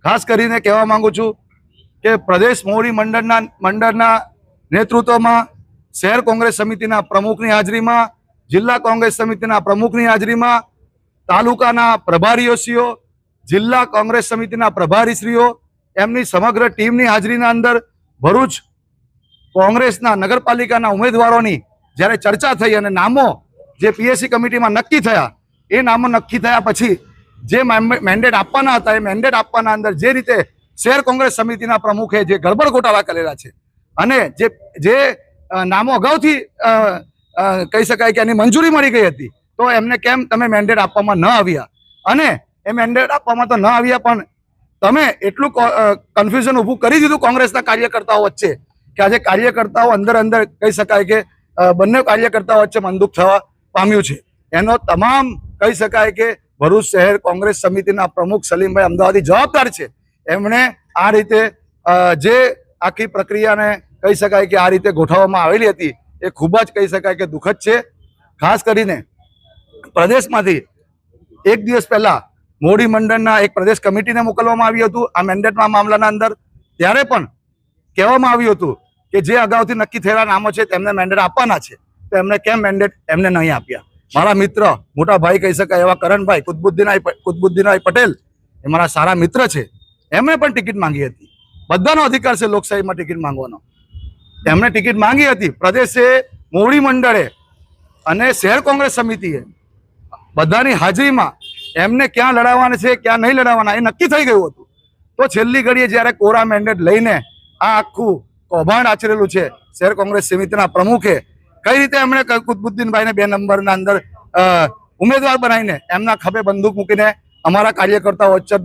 ખાસ કરીને કહેવા માંગુ છું કે પ્રદેશ મોવડી મંડળના નેતૃત્વમાં શહેર કોંગ્રેસ સમિતિના પ્રમુખની હાજરીમાં, જિલ્લા કોંગ્રેસ સમિતિના પ્રમુખની હાજરીમાં, તાલુકાના પ્રભારીઓશ્રીઓ, જિલ્લા કોંગ્રેસ સમિતિના પ્રભારીશ્રીઓ, એમની સમગ્ર ટીમની હાજરીના અંદર ભરૂચ કોંગ્રેસના નગરપાલિકાના ઉમેદવારોની જ્યારે ચર્ચા થઈ અને નામો જે પીએસસી કમિટીમાં નક્કી થયા, એ નામો નક્કી થયા પછી જે મેન્ડેટ આપવાના હતા, એ મેન્ડેટ આપવાના અંદર જે રીતે શહેર કોંગ્રેસ સમિતિના પ્રમુખે જે ગડબડ ગોટાળા કરેલા છે અને જે નામો અગાઉથી કહી શકાય કે એની મંજૂરી મળી ગઈ હતી, તો એમને કેમ તમે મેન્ડેટ આપવામાં ન આવ્યા? અને એ મેન્ડેટ આપવામાં તો ન આવ્યા, પણ તમે એટલું કન્ફ્યુઝન ઊભું કરી દીધું કોંગ્રેસના કાર્યકર્તાઓ વચ્ચે કે આજે કાર્યકર્તાઓ અંદર કહી શકાય કે બંને કાર્યકર્તાઓ વચ્ચે મનદુખ થવા પામ્યું છે. એનો તમામ કહી શકાય કે ભરૂચ શહેર કોંગ્રેસ સમિતિના પ્રમુખ સલીમભાઈ અમદાવાદી જવાબદાર છે. એમણે આ રીતે જે આખી પ્રક્રિયાને કહી શકાય કે આ રીતે ગોઠવવામાં આવેલી હતી, એ ખૂબ જ કહી શકાય કે દુઃખદ છે. ખાસ કરીને પ્રદેશમાંથી એક દિવસ પહેલા મોવડી મંડળના એક પ્રદેશ કમિટીને મોકલવામાં આવ્યું હતું આ મેન્ડેટના મામલાના અંદર. ત્યારે પણ કહેવામાં આવ્યું હતું કે જે અગાઉથી નક્કી થયેલા નામો છે તેમને મેન્ડેટ આપવાના છે, તો એમને કેમ મેન્ડેટ એમને નહીં આપ્યા? મારા મિત્ર, મોટા ભાઈ કહી શકાય એવા કરણભાઈ કુતબુદ્દીનભાઈ પટેલ, એ મારા સારા મિત્ર છે. એમણે પણ ટિકિટ માંગી હતી. બધાનો અધિકાર છે લોકશાહીમાં ટિકિટ માંગવાનો. એમણે ટિકિટ માંગી હતી. પ્રદેશે, મોવડી મંડળે અને શહેર કોંગ્રેસ સમિતિએ બધાની હાજરીમાં એમને ક્યાં લડાવવાના છે, ક્યાં નહીં લડાવવાના, એ નક્કી થઈ ગયું હતું. તો છેલ્લી ઘડીએ જ્યારે કોરા મેન્ડેટ લઈને આ આખું કૌભાંડ આચરેલું છે શહેર કોંગ્રેસ સમિતિના પ્રમુખે, કઈ રીતે એમણે કુતબુદ્દીનભાઈને 2 નંબરના અંદર ઉમેદવાર બનાવીને એમના ખભે બંદૂક મૂકીને અમારા કાર્યકર્તાઓ વચ્ચે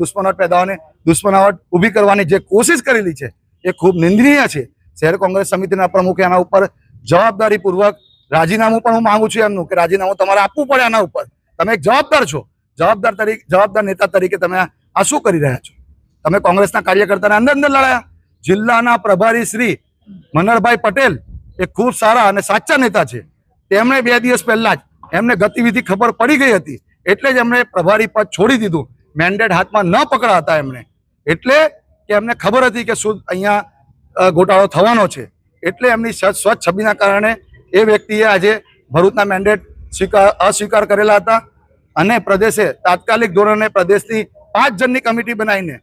દુશ્મનાવટ ઊભી કરવાની જે કોશિશ કરેલી છે, એ ખૂબ નિંદનીય છે. શહેર કોંગ્રેસ સમિતિના પ્રમુખે આના ઉપર જવાબદારીપૂર્વક રાજીનામું પણ હું માંગુ છું એમનું, કે રાજીનામું તમારે આપવું પડે આના ઉપર. તમે એક જવાબદાર છો, જવાબદાર નેતા તરીકે તમે આ શું કરી રહ્યા છો? તમે કોંગ્રેસના કાર્યકર્તાને અંદર લડાયા. જિલ્લાના પ્રભારી શ્રી મનહરભાઈ પટેલ એ ખૂબ સારા અને સાચા નેતા છે. તેમણે 2 દિવસ પહેલા જ એમને ગતિવિધિ ખબર પડી ગઈ હતી, એટલે જ એમણે પ્રભારી પદ છોડી દીધું. મેન્ડેટ હાથમાં ન પકડા હતા એમણે, એટલે કે એમને ખબર હતી કે શું અહીંયા ગોટાળો થવાનો છે. એટલે એમની સ્વચ્છ છબીના કારણે એ વ્યક્તિએ આજે ભરૂચના મેન્ડેટ અસ્વીકાર કરેલા હતા. અને પ્રદેશે તાત્કાલિક ધોરણે પ્રદેશની 5 જણની કમિટી બનાવીને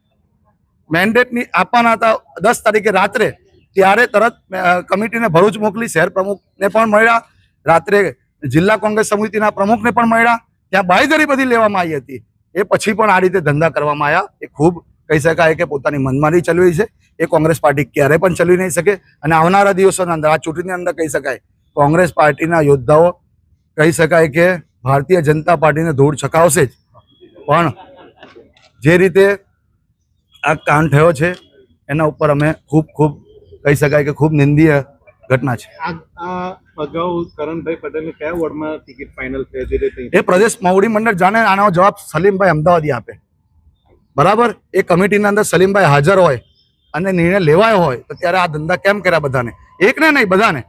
મેન્ડેટની આપવાના હતા 10 તારીખે રાત્રે, ત્યારે તરત કમિટીને ભરૂચ મોકલી. શહેર પ્રમુખને પણ મળ્યા, રાત્રે જિલ્લા કોંગ્રેસ સમિતિના પ્રમુખને પણ મળ્યા. ત્યાં બાંયધરી બધી લેવામાં આવી હતી. એ પછી પણ આ રીતે ધંધા કરવામાં આવ્યા. એ ખૂબ કહી શકાય કે પોતાની મનમાની ચલાવી છે. એ કોંગ્રેસ પાર્ટી ક્યારે પણ ચલાવી નહીં શકે. અને આવનારા દિવસોના અંદર, આ ચૂંટણીની અંદર કહી શકાય કોંગ્રેસ પાર્ટીના યોદ્ધાઓ કહી શકાય કે ભારતીય જનતા પાર્ટીને ધૂળ છકાવશે જ. પણ જે રીતે આ કાંડ થયો છે એના ઉપર અમે ખૂબ કહી શકાય કે ખૂબ નિંદનીય ઘટના છે. અગાઉ કરણભાઈ પટેલને કયા વોર્ડમાં ટિકિટ ફાઇનલ થઈ હતી? એ પ્રદેશ મોવડી મંડળ જાણે. આનો જવાબ સલીમભાઈ અમદાવાદી આપે. બરાબર, એ કમિટીના અંદર સલીમભાઈ હાજર હોય અને નિર્ણય લેવાયો હોય તો ત્યારે આ ધંધા કેમ કર્યા બધાને? એકને નહીં, બધાને.